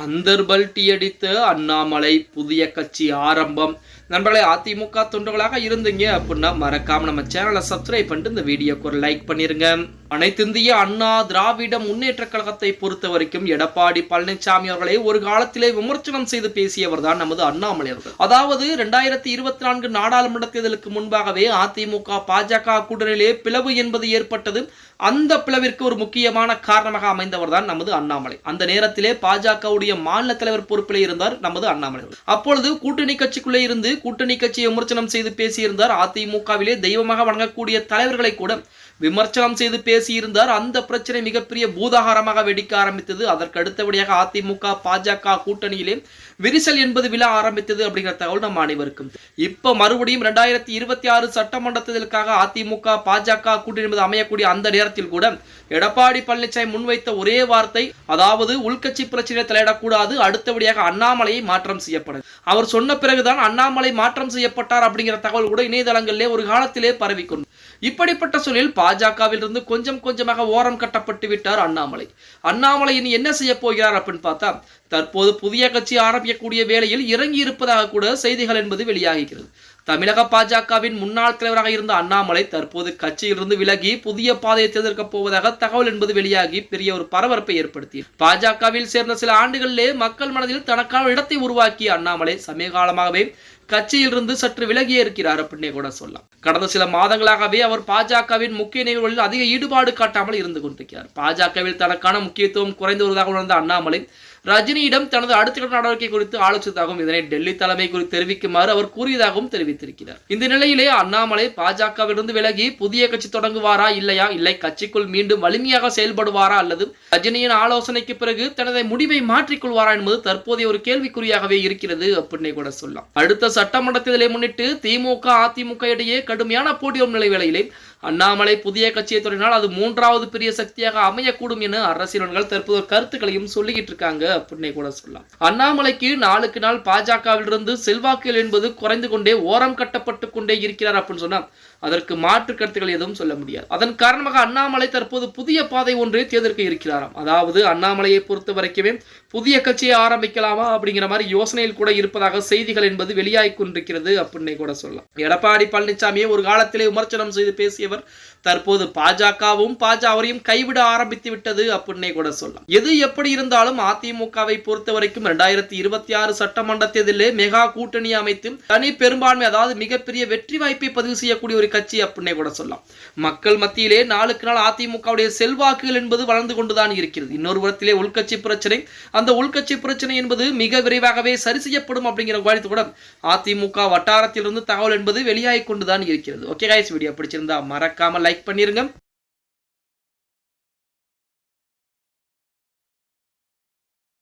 அந்தர்பல் டீயடித்த அண்ணாமலை புதிய கட்சி ஆரம்பம். நண்பர்களே, அதிமுக தொண்டர்களாக இருந்தீங்க அப்படின்னா மறக்காம நம்ம சேனலை சப்ஸ்கிரைப் பண்ணிட்டு இந்த வீடியோக்கு ஒரு லைக் பண்ணிருங்க. அனைத்திந்திய அண்ணா திராவிட முன்னேற்ற கழகத்தை பொறுத்த வரைக்கும் எடப்பாடி பழனிசாமி அவர்களை ஒரு காலத்திலே விமர்சனம் செய்து பேசியவர் தான் நமது அண்ணாமலை அவர்கள். அதாவது 2024 நாடாளுமன்ற தேர்தலுக்கு முன்பாகவே அதிமுக பாஜக கூட்டணியிலே பிளவு என்பது ஏற்பட்டது. அந்த பிளவிற்கு ஒரு முக்கியமான காரணமாக அமைந்தவர் தான் நமது அண்ணாமலை. அந்த நேரத்திலே பாஜகவுடைய மாநில தலைவர் பொறுப்பிலே இருந்தார் நமது அண்ணாமலை. அப்பொழுது கூட்டணி கட்சிக்குள்ளே இருந்து கூட்டணி கட்சியை விமர்சனம் செய்து பேசியிருந்தார். அதிமுகவிலே தெய்வமாக வணங்கக்கூடிய தலைவர்களை கூட விமர்சனம் செய்து பேசியிருந்தார். அந்த பிரச்சனை மிகப்பெரிய பூதாகாரமாக வெடிக்க ஆரம்பித்தது. அதற்கு அடுத்தபடியாக அதிமுக பாஜக கூட்டணியிலே விரிசல் என்பது விழ ஆரம்பித்தது அப்படிங்கிற தகவல் நம்ம அனைவருக்கும். இப்ப மறுபடியும் 2026 சட்டமன்ற தேர்தலுக்காக அதிமுக பாஜக கூட்டணி என்பது அமையக்கூடிய அந்த நேரத்தில் கூட எடப்பாடி பழனிசாமி முன்வைத்த ஒரே வார்த்தை, அதாவது உள்கட்சி பிரச்சனையை தலையிடக்கூடாது, அடுத்தபடியாக அண்ணாமலையை மாற்றம் செய்யப்படும். அவர் சொன்ன பிறகுதான் அண்ணாமலை மாற்றம் செய்யப்பட்டார் அப்படிங்கிற தகவல் கூட இணையதளங்களிலே ஒரு காலத்திலே பரவிக்கொண்டு இப்படிப்பட்ட சூழலில் பாஜகவில் இருந்து கொஞ்சம் கொஞ்சமாக ஓரம் கட்டப்பட்டு விட்டார் அண்ணாமலை. அண்ணாமலை இனி என்ன செய்ய போகிறார் அப்படின்னு பார்த்தா, தற்போது புதிய கட்சி ஆரம்பிக்கக்கூடிய வேளையில் இறங்கி இருப்பதாக கூட செய்திகள் என்பது வெளியாகிறது. தமிழக பாஜகவின் முன்னாள் தலைவராக இருந்த அண்ணாமலை தற்போது கட்சியிலிருந்து விலகி புதிய பாதையை தேர்ந்தெடுக்கப் போவதாக தகவல் என்பது வெளியாகி பெரிய ஒரு பரபரப்பை ஏற்படுத்தி பாஜகவில் சேர்ந்த சில ஆண்டுகளிலே மக்கள் மனதில் தனக்கான இடத்தை உருவாக்கிய அண்ணாமலை சமீப காலமாகவே கட்சியிலிருந்து சற்று விலகியே இருக்கிறார் அப்படின்னே கூட சொல்லலாம். கடந்த சில மாதங்களாகவே அவர் பாஜகவின் முக்கிய நிகழ்வுகளில் அதிக ஈடுபாடு காட்டாமல் இருந்து கொண்டிருக்கிறார். பாஜகவில் தனக்கான முக்கியத்துவம் குறைந்து வருவதாக உணர்ந்த அண்ணாமலை ரஜினியிடம் தனது அடுத்த கட்ட நடவடிக்கை குறித்து ஆலோசித்ததாகவும் இதனை டெல்லி தலைமை குறித்து தெரிவிக்குமாறு அவர் கூறியதாகவும் தெரிவித்திருக்கிறார். இந்த நிலையிலே அண்ணாமலை பாஜகவிலிருந்து விலகி புதிய கட்சி தொடங்குவாரா இல்லையா, இல்லை கட்சிக்குள் மீண்டும் வலிமையாக செயல்படுவாரா அல்லது ரஜினியின் ஆலோசனைக்கு பிறகு தனது முடிவை மாற்றிக்கொள்வாரா என்பது தற்போதைய ஒரு கேள்விக்குறியாகவே இருக்கிறது அப்படின்னே கூட சொல்லலாம். அடுத்த சட்டமன்ற தேர்தலை முன்னிட்டு திமுக அதிமுக இடையே கடுமையான போட்டி நிலை வேளையிலே அண்ணாமலை புதிய கட்சியை தொடங்கினால் அது மூன்றாவது பெரிய சக்தியாக அமையக்கூடும் என அரசியல்வாதிகள் தற்போது கருத்துக்களையும் சொல்லிக்கிட்டு இருக்காங்க அப்படின்னே கூட சொல்லலாம். அண்ணாமலைக்கு நாளுக்கு நாள் பாஜகவில் இருந்து செல்வாக்குகள் என்பது குறைந்து கொண்டே ஓரம் கட்டப்பட்டு கொண்டே இருக்கிறார் அப்படின்னு சொன்னா அதற்கு மாற்று கருத்துக்கள் எதுவும் சொல்ல முடியாது. அதன் காரணமாக அண்ணாமலை தற்போது புதிய பாதை ஒன்றை தேர்ந்தெடுக்க இருக்கிறாராம். அதாவது அண்ணாமலையை பொறுத்த வரைக்குமே புதிய கட்சியை ஆரம்பிக்கலாமா அப்படிங்கிற மாதிரி யோசனையில் கூட இருப்பதாக செய்திகள் என்பது வெளியாகி கொண்டிருக்கிறது அப்படின்னே கூட சொல்லலாம். எடப்பாடி பழனிசாமியை ஒரு காலத்திலே விமர்சனம் செய்து பேசியவர் தற்போது பாஜகவும் அவரையும் கைவிட ஆரம்பித்து விட்டது அப்படின்னே கூட சொல்லலாம். எது எப்படி இருந்தாலும் அதிமுகவை பொறுத்த வரைக்கும் 2026 சட்டமன்ற தேர்தலிலே மெகா கூட்டணி அமைத்து தனி பெரும்பான்மை, அதாவது மிகப்பெரிய வெற்றி வாய்ப்பை பதிவு செய்யக்கூடிய ஒரு கட்சி அப்படின்னே கூட சொல்லலாம். மக்கள் மத்தியிலே நாளுக்கு நாள் அதிமுகவுடைய செல்வாக்குகள் என்பது வளர்ந்து கொண்டுதான் இருக்கிறது. இன்னொரு புறத்திலே உள்கட்சி பிரச்சனை, அந்த உள்கட்சி பிரச்சனை என்பது மிக விரைவாகவே சரி செய்யப்படும் அப்படிங்கிற வாய்ப்பு கூட அதிமுக வட்டாரத்திலிருந்து தகவல் என்பது வெளியாகி கொண்டுதான் இருக்கிறது. ஓகே கைஸ், வீடியோ பிடிச்சிருந்தா மறக்காம லைக் பண்ணிருங்க.